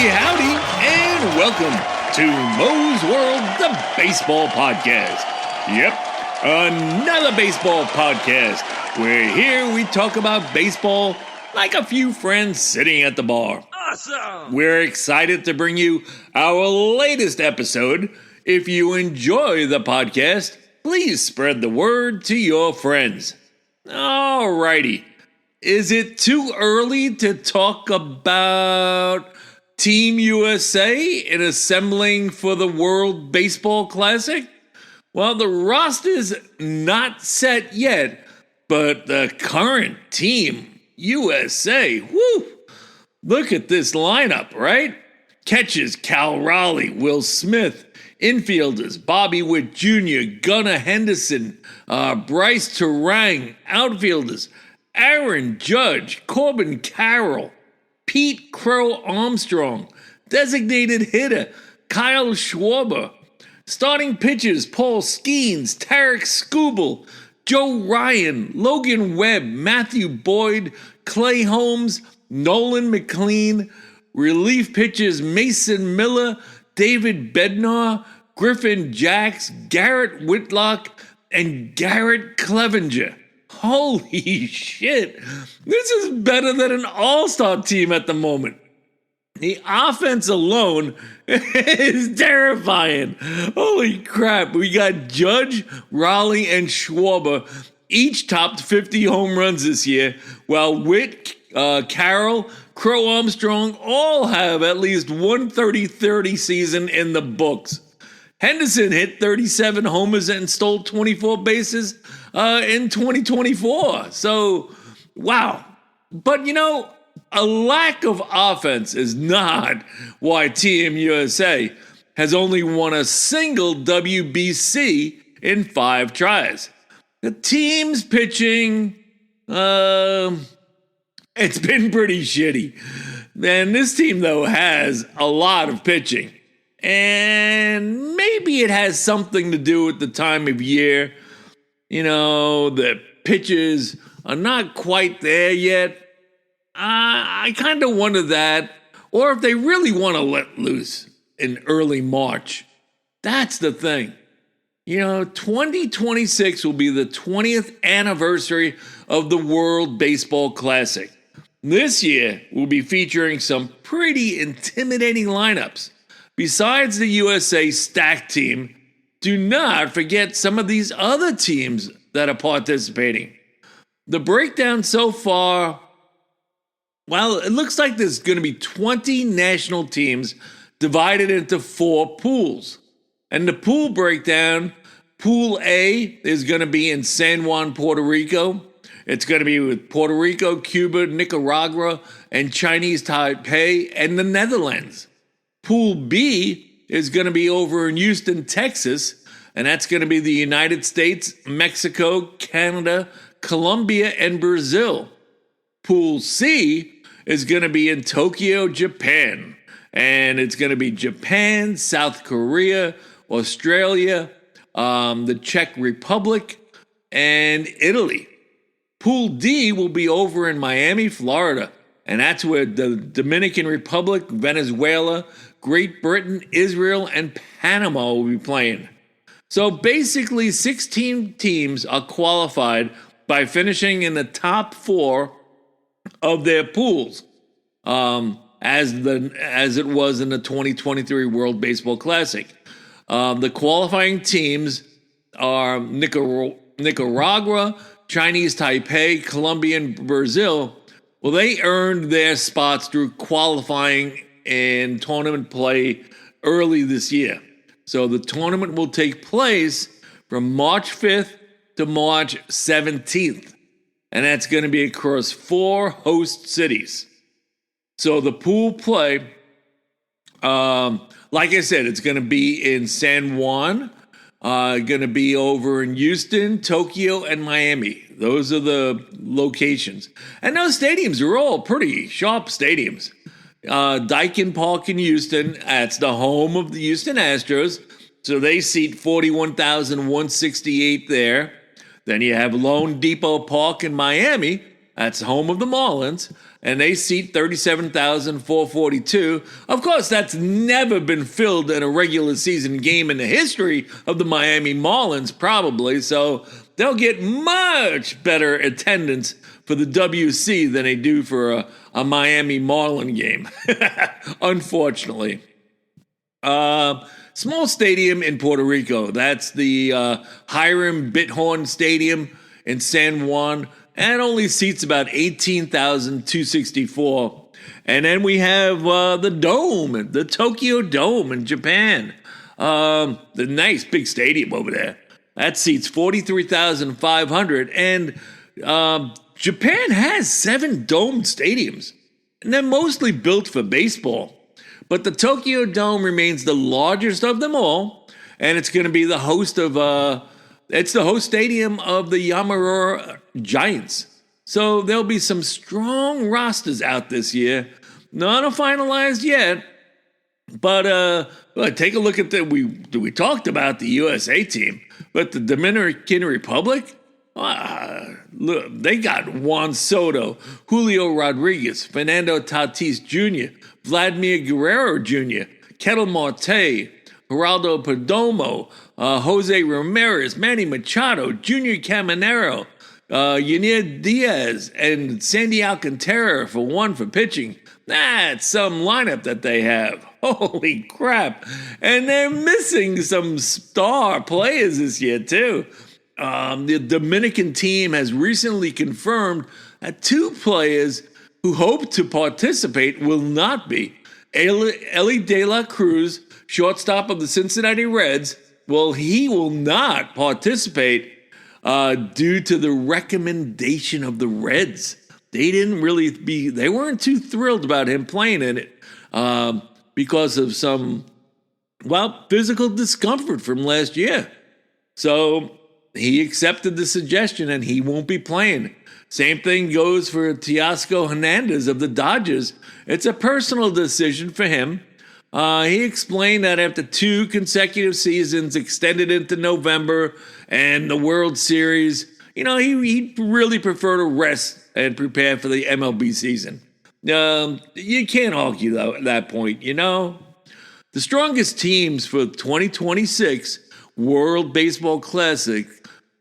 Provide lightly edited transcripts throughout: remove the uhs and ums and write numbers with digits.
Howdy, and welcome to Mo's World, the baseball podcast. Yep, another baseball podcast, where here we talk about baseball like a few friends sitting at the bar. Awesome! We're excited to bring you our latest episode. If you enjoy the podcast, please spread the word to your friends. Alrighty, is it too early to talk about Team USA in assembling for the World Baseball Classic? Well, the roster's not set yet, but the current Team USA, whoo! Look at this lineup, right? Catches Cal Raleigh, Will Smith. Infielders, Bobby Witt Jr., Gunnar Henderson, Brice Turang. Outfielders, Aaron Judge, Corbin Carroll, Pete Crow-Armstrong. Designated hitter, Carroll and Schwarber. Starting pitchers, Paul Skenes, Tarik Skubal, Joe Ryan, Logan Webb, Matthew Boyd, Clay Holmes, Nolan McLean. Relief pitchers, Mason Miller, David Bednar, Griffin Jacks, Garrett Whitlock, and Garrett Cleavinger. Holy shit. This is better than an all-star team at the moment. The offense alone is terrifying. Holy crap. We got Judge, Raleigh, and Schwarber each topped 50 home runs this year, while Witt, Carroll, Crow-Armstrong all have at least one 30-30 season in the books. Henderson hit 37 homers and stole 24 bases in 2024. So, wow. But, a lack of offense is not why Team USA has only won a single WBC in 5 tries. The team's pitching, it's been pretty shitty. And this team, though, has a lot of pitching. And maybe it has something to do with the time of year. The pitches are not quite there yet. I kind of wonder that. Or if they really want to let loose in early March. That's the thing. 2026 will be the 20th anniversary of the World Baseball Classic. This year, we'll be featuring some pretty intimidating lineups. Besides the USA stacked team, do not forget some of these other teams that are participating. The breakdown so far, well, it looks like there's going to be 20 national teams divided into 4 pools. And the pool breakdown, Pool A is going to be in San Juan, Puerto Rico. It's going to be with Puerto Rico, Cuba, Nicaragua, and Chinese Taipei, and the Netherlands. Pool B is going to be over in Houston, Texas, and that's going to be the United States, Mexico, Canada, Colombia, and Brazil. Pool C is going to be in Tokyo, Japan, and it's going to be Japan, South Korea, Australia, the Czech Republic, and Italy. Pool D will be over in Miami, Florida, and that's where the Dominican Republic, Venezuela, Great Britain, Israel, and Panama will be playing. So basically, 16 teams are qualified by finishing in the top 4 of their pools, as it was in the 2023 World Baseball Classic. The qualifying teams are Nicaragua, Chinese Taipei, Colombia, and Brazil. Well, they earned their spots through qualifying and tournament play early this year. So the tournament will take place from March 5th to March 17th. And that's going to be across 4 host cities. So the pool play, like I said, it's going to be in San Juan, going to be over in Houston, Tokyo, and Miami. Those are the locations. And those stadiums are all pretty sharp stadiums. Daikin Park in Houston, that's the home of the Houston Astros. So they seat 41,168 there. Then you have Lone Depot Park in Miami. That's home of the Marlins. and they seat 37,442. Of course, that's never been filled in a regular season game in the history of the Miami Marlins, probably, so they'll get much better attendance for the WC than they do for a Miami Marlin game, unfortunately. Small stadium in Puerto Rico. That's the Hiram Bithorn Stadium in San Juan, and only seats about 18,264. And then we have the Dome, the Tokyo Dome in Japan. The nice big stadium over there. That seats 43,500. And Japan has 7 domed stadiums, and they're mostly built for baseball. But the Tokyo Dome remains the largest of them all, and it's going to be the host of it's the host stadium of the Yomiuri Giants. So there'll be some strong rosters out this year. Not finalized yet, but take a look at we talked about the USA team, but the Dominican Republic. Look, they got Juan Soto, Julio Rodriguez, Fernando Tatis Jr., Vladimir Guerrero Jr., Ketel Marte, Geraldo Perdomo, Jose Ramirez, Manny Machado, Junior Caminero, Yanir Diaz, and Sandy Alcantara for pitching. That's some lineup that they have. Holy crap. And they're missing some star players this year, too. The Dominican team has recently confirmed that 2 players who hope to participate will not be. Ellie De La Cruz, shortstop of the Cincinnati Reds, well, he will not participate due to the recommendation of the Reds. They weren't too thrilled about him playing in it because of some, physical discomfort from last year. So he accepted the suggestion and he won't be playing. Same thing goes for Teoscar Hernandez of the Dodgers. It's a personal decision for him. He explained that after 2 consecutive seasons extended into November and the World Series, he'd really prefer to rest and prepare for the MLB season. You can't argue that point, The strongest teams for 2026 World Baseball Classic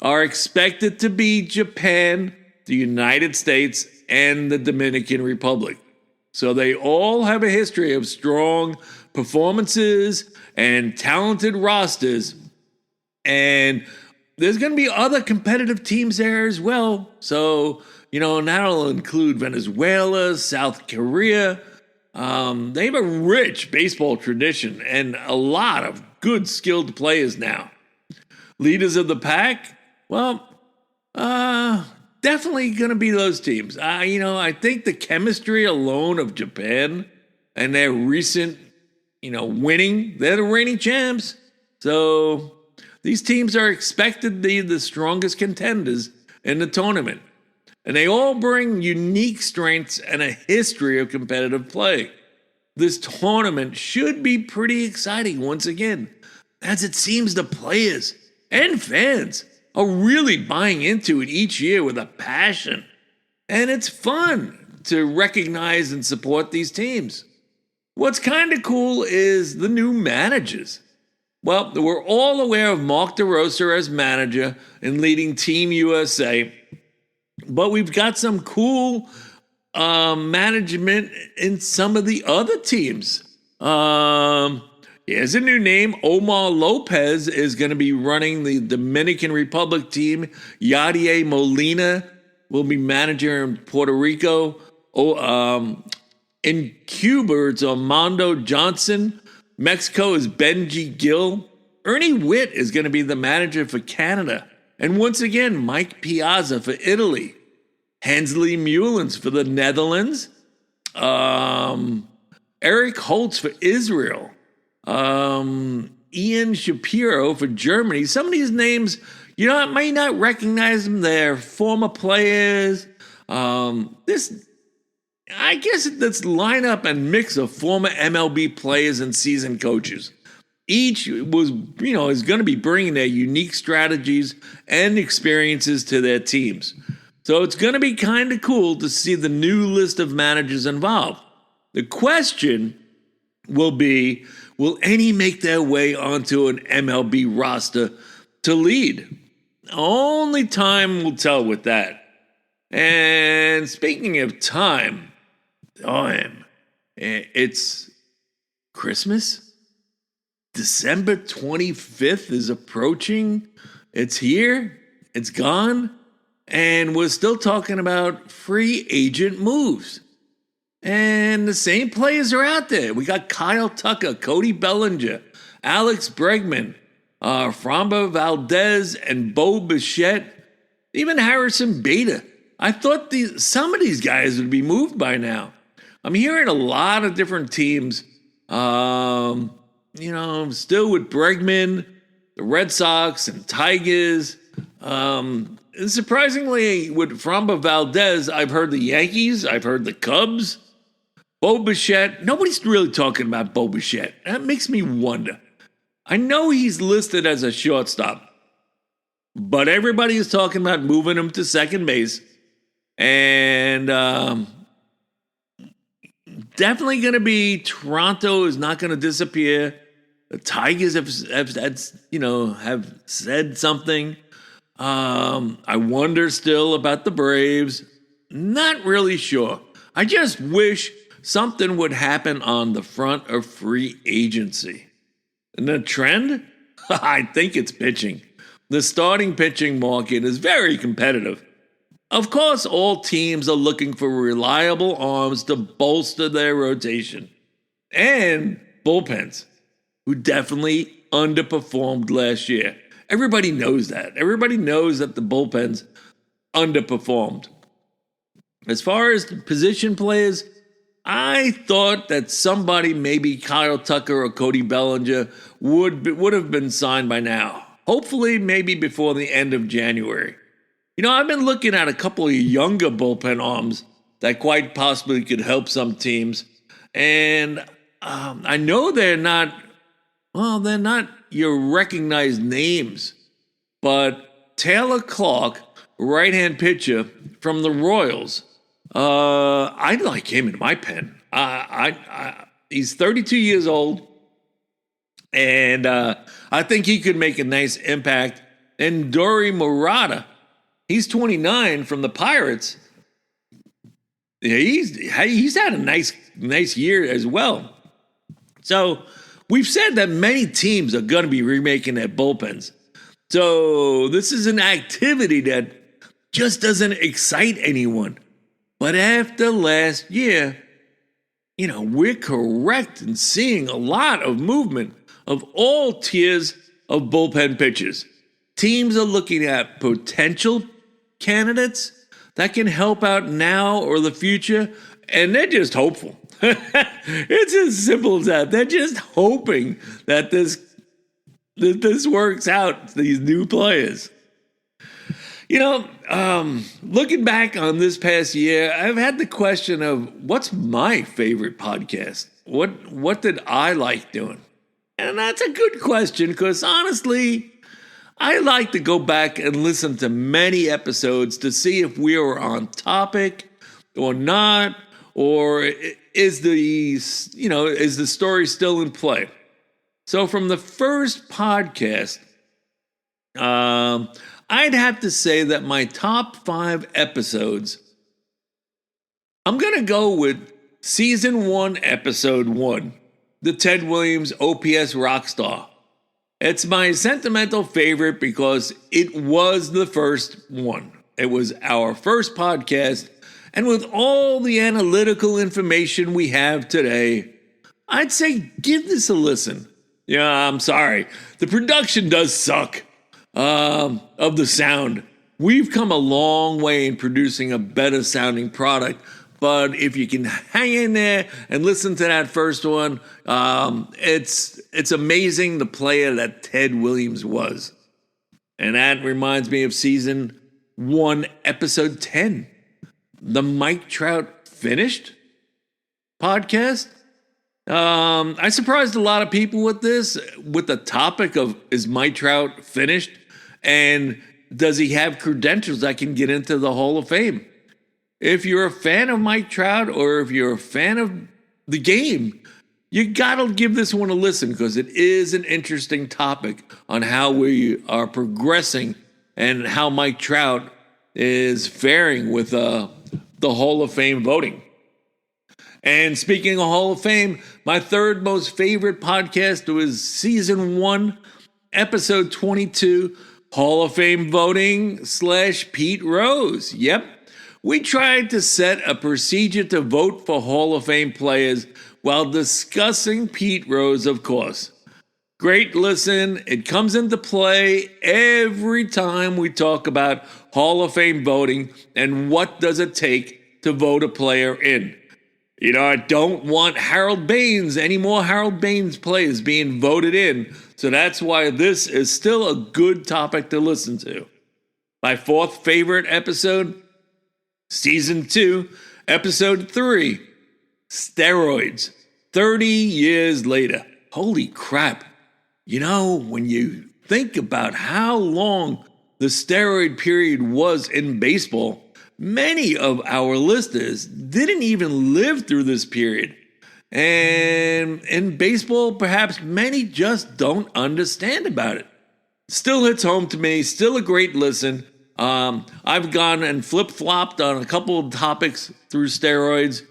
are expected to be Japan, the United States, and the Dominican Republic. So they all have a history of strong performances and talented rosters. And there's going to be other competitive teams there as well. So, that'll include Venezuela, South Korea. They have a rich baseball tradition and a lot of good skilled players now. Leaders of the pack? Definitely going to be those teams. I think the chemistry alone of Japan and their recent, winning, they're the reigning champs. So these teams are expected to be the strongest contenders in the tournament. And they all bring unique strengths and a history of competitive play. This tournament should be pretty exciting once again, as it seems the players and fans are really buying into it each year with a passion. And it's fun to recognize and support these teams. What's kind of cool is the new managers. Well, we're all aware of Mark DeRosa as manager and leading Team USA, but we've got some cool management in some of the other teams. Here's a new name. Omar Lopez is going to be running the Dominican Republic team. Yadier Molina will be manager in Puerto Rico. In Cuba, it's Armando Johnson. Mexico is Benji Gill. Ernie Witt is going to be the manager for Canada. And once again, Mike Piazza for Italy. Hensley Mullins for the Netherlands. Eric Holtz for Israel. Ian Shapiro for Germany. Some of these names, might not recognize them. They're former players. I guess let's line up and mix of former MLB players and seasoned coaches. Each is going to be bringing their unique strategies and experiences to their teams. So it's going to be kind of cool to see the new list of managers involved. The question will be, will any make their way onto an MLB roster to lead? Only time will tell with that. And speaking of time, it's Christmas. December 25th is approaching. It's here. It's gone. And we're still talking about free agent moves. And the same players are out there. We got Kyle Tucker, Cody Bellinger, Alex Bregman, Framber Valdez, and Bo Bichette, even Harrison Beta. I thought some of these guys would be moved by now. I'm hearing a lot of different teams, still with Bregman, the Red Sox, and Tigers. And surprisingly, with Framber Valdez, I've heard the Yankees, I've heard the Cubs. Bo Bichette, nobody's really talking about Bo Bichette. That makes me wonder. I know he's listed as a shortstop, but everybody is talking about moving him to second base. And definitely going to be Toronto is not going to disappear. The Tigers have said something. I wonder still about the Braves. Not really sure. I just wish something would happen on the front of free agency. And the trend? I think it's pitching. The starting pitching market is very competitive. Of course, all teams are looking for reliable arms to bolster their rotation. And bullpens, who definitely underperformed last year. Everybody knows that. Everybody knows that the bullpens underperformed. As far as the position players, I thought that somebody, maybe Kyle Tucker or Cody Bellinger, would have been signed by now. Hopefully, maybe before the end of January. I've been looking at a couple of younger bullpen arms that quite possibly could help some teams. And I know they're not your recognized names. But Taylor Clark, right-hand pitcher from the Royals, I'd like him in my pen. He's 32 years old, and I think he could make a nice impact. And Dory Murata, he's 29 from the Pirates. Yeah, he's had a nice year as well. So we've said that many teams are going to be remaking their bullpens. So this is an activity that just doesn't excite anyone. But after last year, we're correct in seeing a lot of movement of all tiers of bullpen pitchers. Teams are looking at potential candidates that can help out now or the future, and they're just hopeful. It's as simple as that. They're just hoping that this works out, these new players. Looking back on this past year, I've had the question of what's my favorite podcast? What did I like doing? And that's a good question because honestly, I like to go back and listen to many episodes to see if we were on topic or not, or is the story still in play? So from the first podcast, I'd have to say that my top 5 episodes, I'm going to go with Season 1, Episode 1, the Ted Williams OPS Rockstar. It's my sentimental favorite because it was the first one. It was our first podcast, and with all the analytical information we have today, I'd say give this a listen. Yeah, I'm sorry. The production does suck. Of the sound. We've come a long way in producing a better sounding product, but if you can hang in there and listen to that first one, it's amazing the player that Ted Williams was. And that reminds me of Season 1, Episode 10, the Mike Trout Finished podcast. I surprised a lot of people with this, with the topic of is Mike Trout finished? And does he have credentials that can get into the Hall of Fame? If you're a fan of Mike Trout or if you're a fan of the game, you got to give this one a listen because it is an interesting topic on how we are progressing and how Mike Trout is faring with the Hall of Fame voting. And speaking of Hall of Fame, my third most favorite podcast was Season 1, Episode 22, Hall of Fame voting / Pete Rose. Yep. We tried to set a procedure to vote for Hall of Fame players while discussing Pete Rose, of course. Great listen. It comes into play every time we talk about Hall of Fame voting and what does it take to vote a player in. You know, I don't want any more Harold Baines players being voted in, so that's why this is still a good topic to listen to. My fourth favorite episode, Season 2, Episode 3, Steroids, 30 years later. Holy crap. You know, when you think about how long the steroid period was in baseball, many of our listeners didn't even live through this period. And in baseball, perhaps many just don't understand about it. Still hits home to me, still a great listen. I've gone and flip-flopped on a couple of topics through steroids.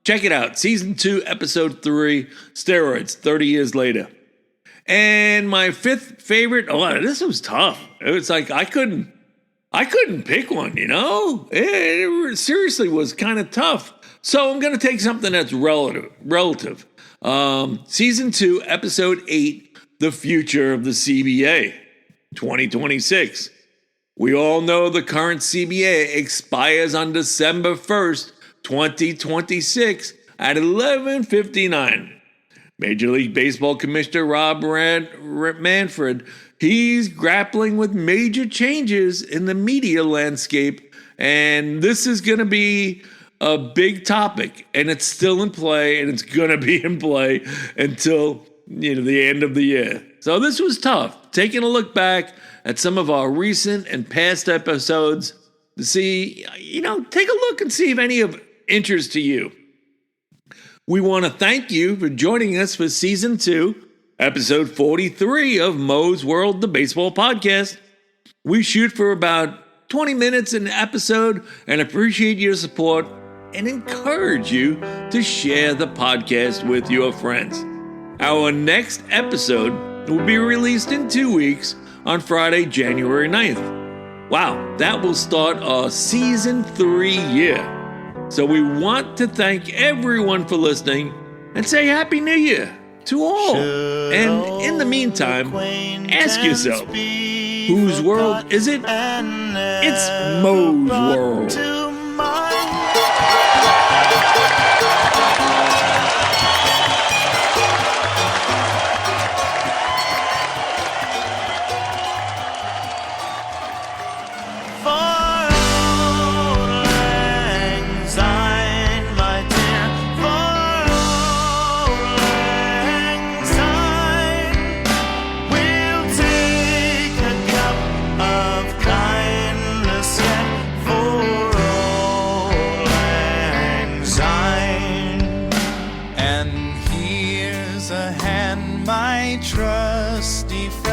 Check it out. Season 2, Episode 3, Steroids, 30 years later. And my fifth favorite, this was tough. It was like I couldn't pick one, you know? It seriously was kind of tough. So I'm going to take something that's relative. Season 2, Episode 8, The Future of the CBA, 2026. We all know the current CBA expires on December 1st, 2026 at 11:59. Major League Baseball Commissioner Rob Manfred, he's grappling with major changes in the media landscape, and this is going to be a big topic, and it's still in play, and it's going to be in play until the end of the year. So this was tough. Taking a look back at some of our recent and past episodes to see, take a look and see if any of interest to you. We want to thank you for joining us for Season 2, Episode 43 of Mo's World, the Baseball Podcast. We shoot for about 20 minutes an episode and appreciate your support and encourage you to share the podcast with your friends. Our next episode will be released in 2 weeks on Friday, January 9th. Wow, that will start our Season 3 year. So we want to thank everyone for listening and say Happy New Year to all. And in the meantime, ask yourself, whose world is it? It's Mo's World. Trusty friend.